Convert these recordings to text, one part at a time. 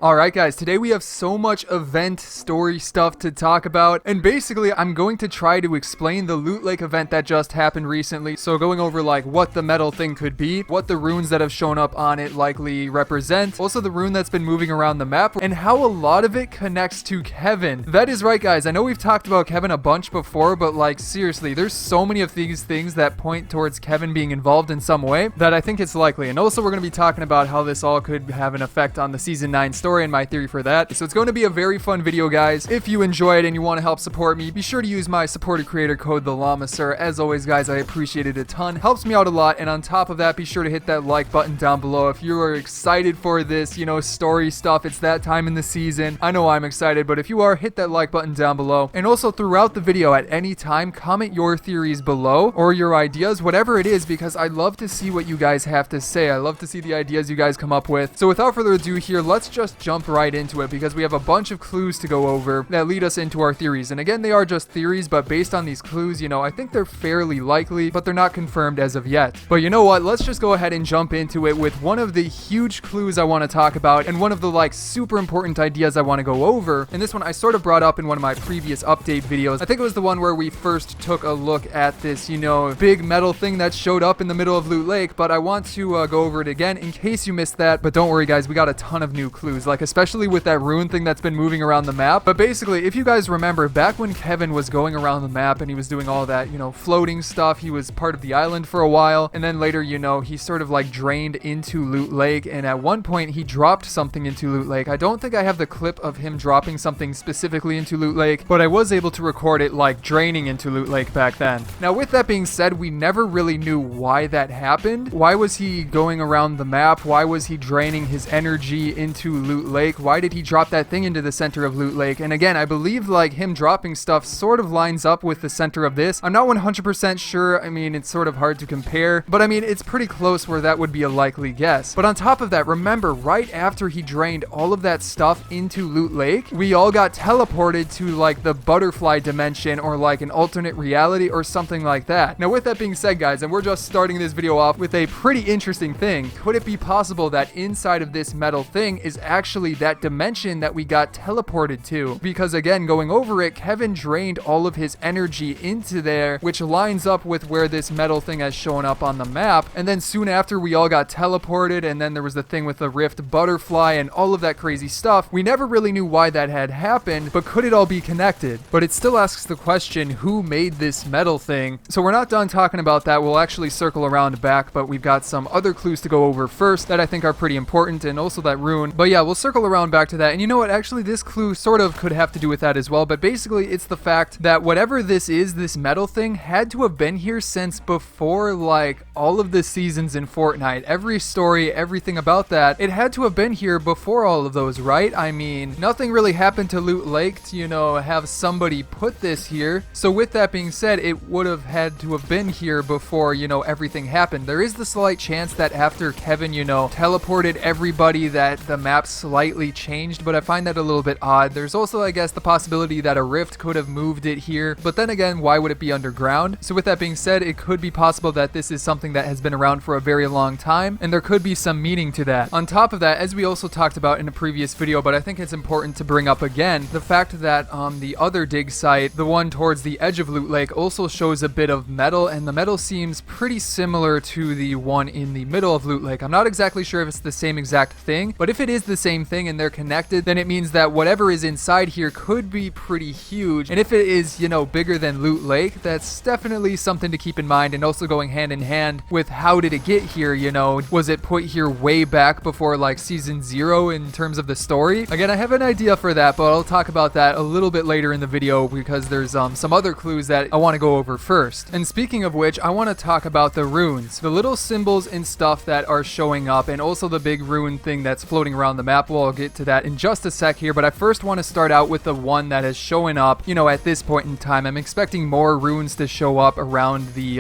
Alright guys, today we have so much event story stuff to talk about, and basically I'm going to try to explain the Loot Lake event that just happened recently. So going over like what the metal thing could be, what the runes that have shown up on it likely represent, also the rune that's been moving around the map, and how a lot of it connects to Kevin. That is right guys, I know we've talked about Kevin a bunch before, but like seriously, there's so many of these things that point towards Kevin being involved in some way that I think it's likely. And also we're going to be talking about how this all could have an effect on the Season 9 story and my theory for that. So it's going to be a very fun video guys. If you enjoy it and you want to help support me, be sure to use my supported creator code TheLlamaSir. As always guys, I appreciate it a ton. Helps me out a lot, and on top of that, be sure to hit that like button down below if you are excited for this, story stuff. It's that time in the season. I know I'm excited, but if you are, hit that like button down below. And also throughout the video at any time, comment your theories below or your ideas, whatever it is, because I love to see what you guys have to say. I love to see the ideas you guys come up with. So without further ado here, let's just jump right into it because we have a bunch of clues to go over that lead us into our theories. And again, they are just theories, but based on these clues, I think they're fairly likely, but they're not confirmed as of yet. But you know what? Let's just go ahead and jump into it with one of the huge clues I want to talk about and one of the super important ideas I want to go over. And this one I sort of brought up in one of my previous update videos. I think it was the one where we first took a look at this, big metal thing that showed up in the middle of Loot Lake, but I want to go over it again in case you missed that. But don't worry guys, we got a ton of new clues, especially with that rune thing that's been moving around the map. But basically, if you guys remember, back when Kevin was going around the map and he was doing all that, floating stuff, he was part of the island for a while, and then later, he sort of drained into Loot Lake, and at one point, he dropped something into Loot Lake. I don't think I have the clip of him dropping something specifically into Loot Lake, but I was able to record it draining into Loot Lake back then. Now, with that being said, we never really knew why that happened. Why was he going around the map? Why was he draining his energy into Loot Lake? Why did he drop that thing into the center of Loot Lake? And again, I believe him dropping stuff sort of lines up with the center of this. I'm not 100% sure. I mean, it's sort of hard to compare, but I mean, it's pretty close where that would be a likely guess. But on top of that, remember, right after he drained all of that stuff into Loot Lake, we all got teleported to the butterfly dimension or an alternate reality or something like that. Now, with that being said, guys, and we're just starting this video off with a pretty interesting thing, could it be possible that inside of this metal thing is actually that dimension that we got teleported to? Because again, going over it, Kevin drained all of his energy into there, which lines up with where this metal thing has shown up on the map. And then soon after, we all got teleported, and then there was the thing with the rift butterfly and all of that crazy stuff. We never really knew why that had happened, but could it all be connected? But it still asks the question, who made this metal thing? So we're not done talking about that. We'll actually circle around back, but we've got some other clues to go over first that I think are pretty important, and also that rune. But yeah, we'll circle around back to that. And you know what? Actually, this clue sort of could have to do with that as well. But basically, it's the fact that whatever this is, this metal thing had to have been here since before, all of the seasons in Fortnite. Every story, everything about that, it had to have been here before all of those, right? I mean, nothing really happened to Loot Lake to, have somebody put this here. So with that being said, it would have had to have been here before, everything happened. There is the slight chance that after Kevin, teleported everybody, that the map slightly changed, but I find that a little bit odd. There's also, I guess, the possibility that a rift could have moved it here, but then again, why would it be underground? So with that being said, it could be possible that this is something that has been around for a very long time, and there could be some meaning to that. On top of that, as we also talked about in a previous video, but I think it's important to bring up again, the fact that the other dig site, the one towards the edge of Loot Lake, also shows a bit of metal, and the metal seems pretty similar to the one in the middle of Loot Lake. I'm not exactly sure if it's the same exact thing, but if it is the same thing and they're connected, then it means that whatever is inside here could be pretty huge. And if it is, bigger than Loot Lake, that's definitely something to keep in mind. And also going hand in hand with how did it get here, was it put here way back before season 0 in terms of the story? Again, I have an idea for that, but I'll talk about that a little bit later in the video because there's some other clues that I want to go over first. And speaking of which, I want to talk about the runes, the little symbols and stuff that are showing up, and also the big rune thing that's floating around the map. Well, I'll get to that in just a sec here, but I first want to start out with the one that is showing up, at this point in time. I'm expecting more runes to show up around the,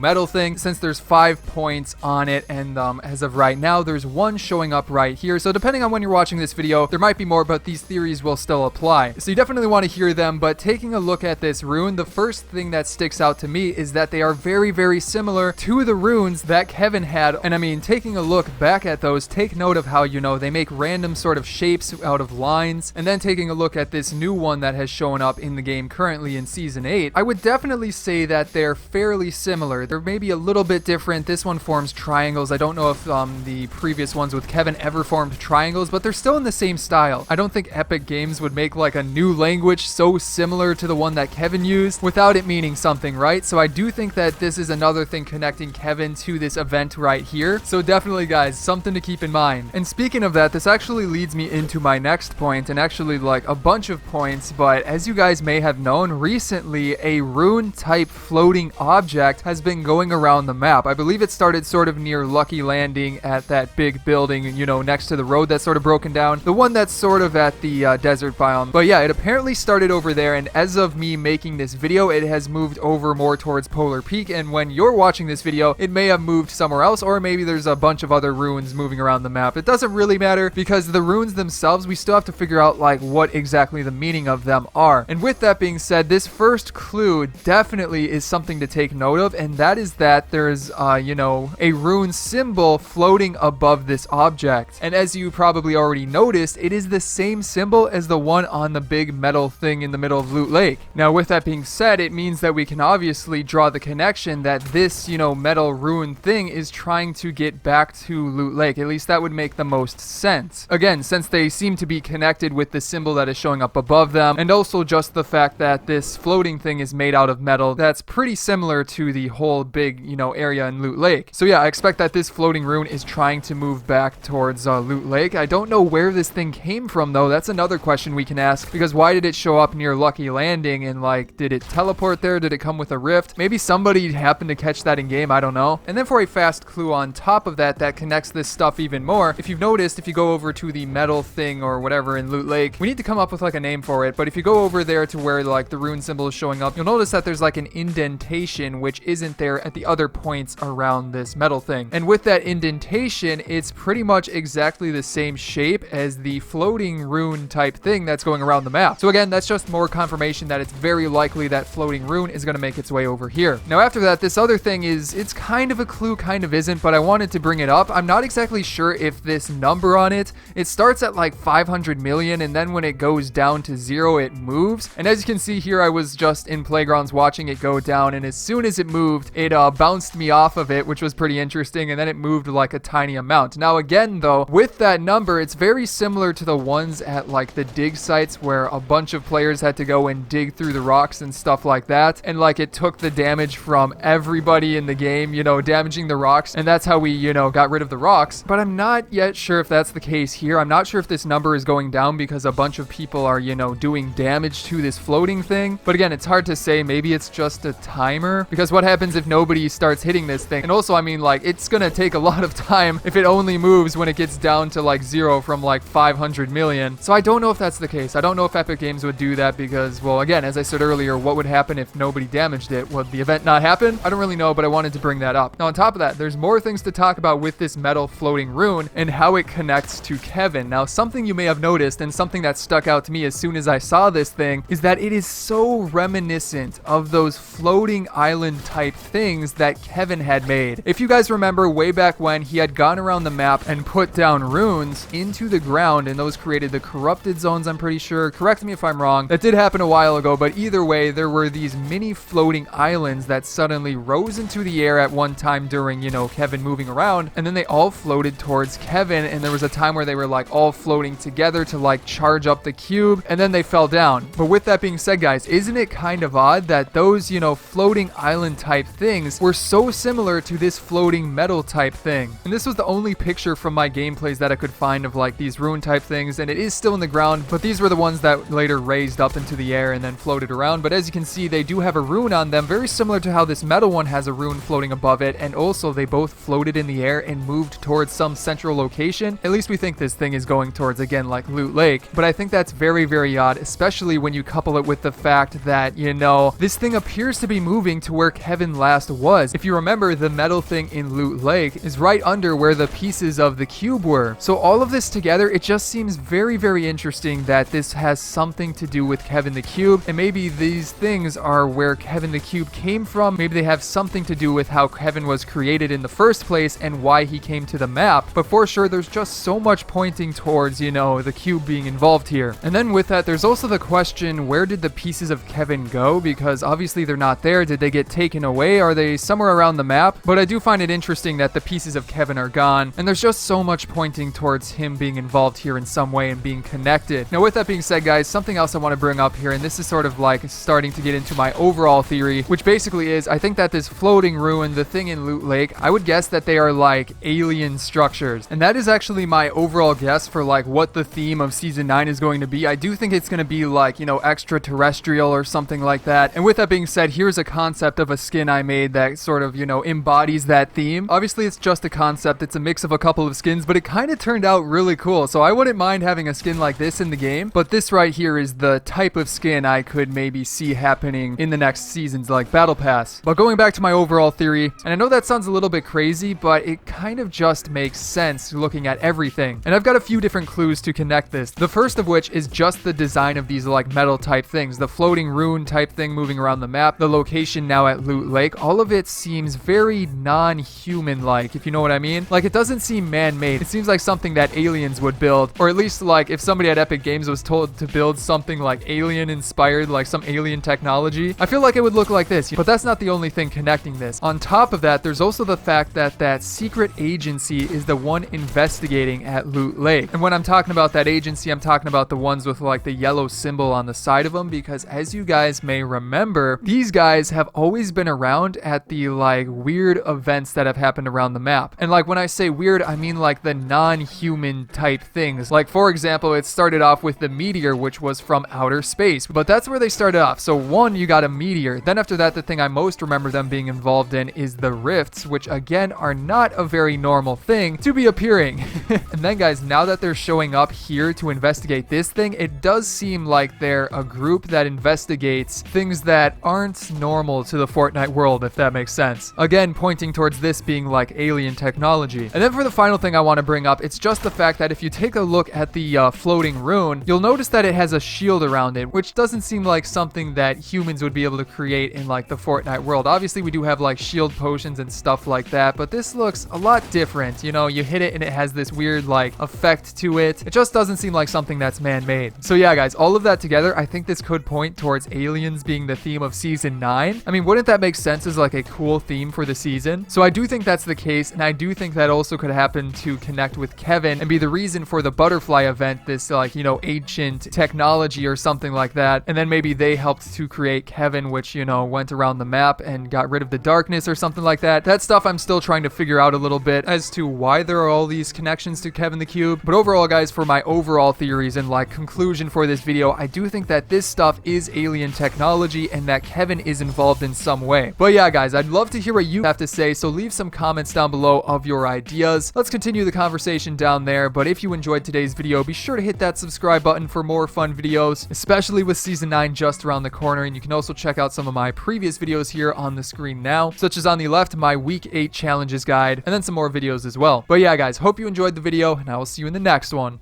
metal thing, since there's 5 points on it, and as of right now, there's one showing up right here. So depending on when you're watching this video, there might be more, but these theories will still apply. So you definitely want to hear them, but taking a look at this rune, the first thing that sticks out to me is that they are very, very similar to the runes that Kevin had. And I mean, taking a look back at those, take note of how, they make random sort of shapes out of lines, and then taking a look at this new one that has shown up in the game currently in Season 8, I would definitely say that they're fairly similar. They're maybe a little bit different. This one forms triangles. I don't know if the previous ones with Kevin ever formed triangles, but they're still in the same style. I don't think Epic Games would make like a new language so similar to the one that Kevin used without it meaning something, right? So I do think that this is another thing connecting Kevin to this event right here. So definitely, guys, something to keep in mind. And speaking of that, this actually leads me into my next point, and actually like a bunch of points, but as you guys may have known, recently a Rune type floating object has been going around the map. I believe it started sort of near Lucky Landing at that big building, you know, next to the road that's sort of broken down, the one that's sort of at the desert biome. But yeah, it apparently started over there, and as of me making this video, it has moved over more towards Polar Peak, and when you're watching this video, it may have moved somewhere else, or maybe there's a bunch of other runes moving around the map. It doesn't really matter, because the runes themselves, we still have to figure out like what exactly the meaning of them are. And with that being said, this first clue definitely is something to take note of, and that is that there's you know, a rune symbol floating above this object. And as you probably already noticed, it is the same symbol as the one on the big metal thing in the middle of Loot Lake. Now with that being said, it means that we can obviously draw the connection that this, you know, metal rune thing is trying to get back to Loot Lake. At least that would make the most sense. Again, since they seem to be connected with the symbol that is showing up above them, and also just the fact that this floating thing is made out of metal, that's pretty similar to the whole big, you know, area in Loot Lake. So yeah, I expect that this floating rune is trying to move back towards Loot Lake. I don't know where this thing came from though. That's another question we can ask, because why did it show up near Lucky Landing, and like, did it teleport there? Did it come with a rift? Maybe somebody happened to catch that in game, I don't know. And then for a fast clue on top of that that connects this stuff even more, if you've noticed, if you go over to the metal thing or whatever in Loot Lake, we need to come up with like a name for it, but if you go over there to where like the rune symbol is showing up, you'll notice that there's like an indentation which isn't there at the other points around this metal thing. And with that indentation, it's pretty much exactly the same shape as the floating rune type thing that's going around the map. So again, that's just more confirmation that it's very likely that floating rune is going to make its way over here. Now after that, this other thing is, it's kind of a clue, kind of isn't, but I wanted to bring it up. I'm not exactly sure if this number on it starts at like 500 million, and then when it goes down to 0, it moves. And as you can see here, I was just in Playgrounds watching it go down, and as soon as it moved, it bounced me off of it, which was pretty interesting, and then it moved like a tiny amount. Now again though, with that number, it's very similar to the ones at like the dig sites where a bunch of players had to go and dig through the rocks and stuff like that, and like it took the damage from everybody in the game, you know, damaging the rocks, and that's how we, you know, got rid of the rocks. But I'm not yet sure if that's the case here. I'm not sure if this number is going down because a bunch of people are, you know, doing damage to this floating thing. But again, it's hard to say. Maybe it's just a timer, because what happens if nobody starts hitting this thing? And also, I mean, like, it's gonna take a lot of time if it only moves when it gets down to like 0 from like 500 million. So I don't know if that's the case. I don't know if Epic Games would do that because, well, again, as I said earlier, what would happen if nobody damaged it? Would the event not happen? I don't really know, but I wanted to bring that up. Now on top of that, there's more things to talk about with this metal floating rune and how it connects to Kevin. Now something you may have noticed, and something that stuck out to me as soon as I saw this thing, is that it is so reminiscent of those floating island type things that Kevin had made. If you guys remember way back when, he had gone around the map and put down runes into the ground, and those created the corrupted zones, I'm pretty sure. Correct me if I'm wrong. That did happen a while ago, but either way, there were these mini floating islands that suddenly rose into the air at one time during, you know, Kevin moving around, and then they all floated towards Kevin, and there was a time where they were like all floating together to like charge up the cube, and then they fell down. But with that being said, guys, isn't it kind of odd that those, you know, floating island type things were so similar to this floating metal type thing? And this was the only picture from my gameplays that I could find of like these rune type things, and it is still in the ground, but these were the ones that later raised up into the air and then floated around. But as you can see, they do have a rune on them, very similar to how this metal one has a rune floating above it, and also they both floated in the air and moved towards some central location. At least we think this thing is going towards, again, like Loot Lake. But I think that's very, very odd, especially when you couple it with the fact that, you know, this thing appears to be moving to where Kevin last was. If you remember, the metal thing in Loot Lake is right under where the pieces of the cube were. So all of this together, it just seems very, very interesting that this has something to do with Kevin the Cube, and maybe these things are where Kevin the Cube came from. Maybe they have something to do with how Kevin was created in the first place and why he came to the map. But for sure, there's just so much much pointing towards, you know, the cube being involved here. And then with that, there's also the question, where did the pieces of Kevin go? Because obviously they're not there. Did they get taken away? Are they somewhere around the map? But I do find it interesting that the pieces of Kevin are gone, and there's just so much pointing towards him being involved here in some way and being connected. Now with that being said, guys, something else I want to bring up here, and this is sort of like starting to get into my overall theory, which basically is, I think that this floating ruin, the thing in Loot Lake, I would guess that they are like alien structures. And that is actually my overall guess for like what the theme of season 9 is going to be. I do think it's going to be like, you know, extraterrestrial or something like that. And with that being said, here's a concept of a skin I made that sort of, you know, embodies that theme. Obviously it's just a concept, it's a mix of a couple of skins, but it kind of turned out really cool. So I wouldn't mind having a skin like this in the game, but this right here is the type of skin I could maybe see happening in the next seasons like Battle Pass. But going back to my overall theory, and I know that sounds a little bit crazy, but it kind of just makes sense looking at everything. And I've got a few different clues to connect this. The first of which is just the design of these like metal type things, the floating rune type thing moving around the map, the location now at Loot Lake, all of it seems very non-human like, if you know what I mean. Like, it doesn't seem man-made. It seems like something that aliens would build, or at least like if somebody at Epic Games was told to build something like alien inspired, like some alien technology, I feel like it would look like this. But that's not the only thing connecting this. On top of that, there's also the fact that that secret agency is the one investigating at Loot Lake. And when I'm talking about that agency, I'm talking about the ones with like the yellow symbol on the side of them, because as you guys may remember, these guys have always been around at the like weird events that have happened around the map. And like when I say weird, I mean like the non-human type things. Like for example, it started off with the meteor, which was from outer space, but that's where they started off. So one, you got a meteor. Then after that, the thing I most remember them being involved in is the rifts, which again are not a very normal thing to be appearing. And then guys, now that they're showing up here to investigate this thing, it does seem like they're a group that investigates things that aren't normal to the Fortnite world, if that makes sense. Again, pointing towards this being like alien technology. And then for the final thing I want to bring up, it's just the fact that if you take a look at the floating rune, you'll notice that it has a shield around it, which doesn't seem like something that humans would be able to create in like the Fortnite world. Obviously we do have like shield potions and stuff like that, but this looks a lot different. You know, you hit it and it has this weird like effect to it. It just doesn't seem like something that's man-made. So yeah guys, all of that together, I think this could point towards aliens being the theme of season 9. I mean, wouldn't that make sense as like a cool theme for the season? So I do think that's the case, and I do think that also could happen to connect with Kevin and be the reason for the butterfly event, this like, you know, ancient technology or something like that. And then maybe they helped to create Kevin, which, you know, went around the map and got rid of the darkness or something like that. That stuff I'm still trying to figure out a little bit as to why there are all these connections to Kevin the Cube. But overall guys, for my overall theories and like conclusion for this video, I do think that this stuff is alien technology and that Kevin is involved in some way. But yeah guys, I'd love to hear what you have to say, so leave some comments down below of your ideas. Let's continue the conversation down there. But if you enjoyed today's video, be sure to hit that subscribe button for more fun videos, especially with season 9 just around the corner. And you can also check out some of my previous videos here on the screen now, such as on the left, my week 8 challenges guide, and then some more videos as well. But yeah guys, hope you enjoyed the video, and I will see you in the next one.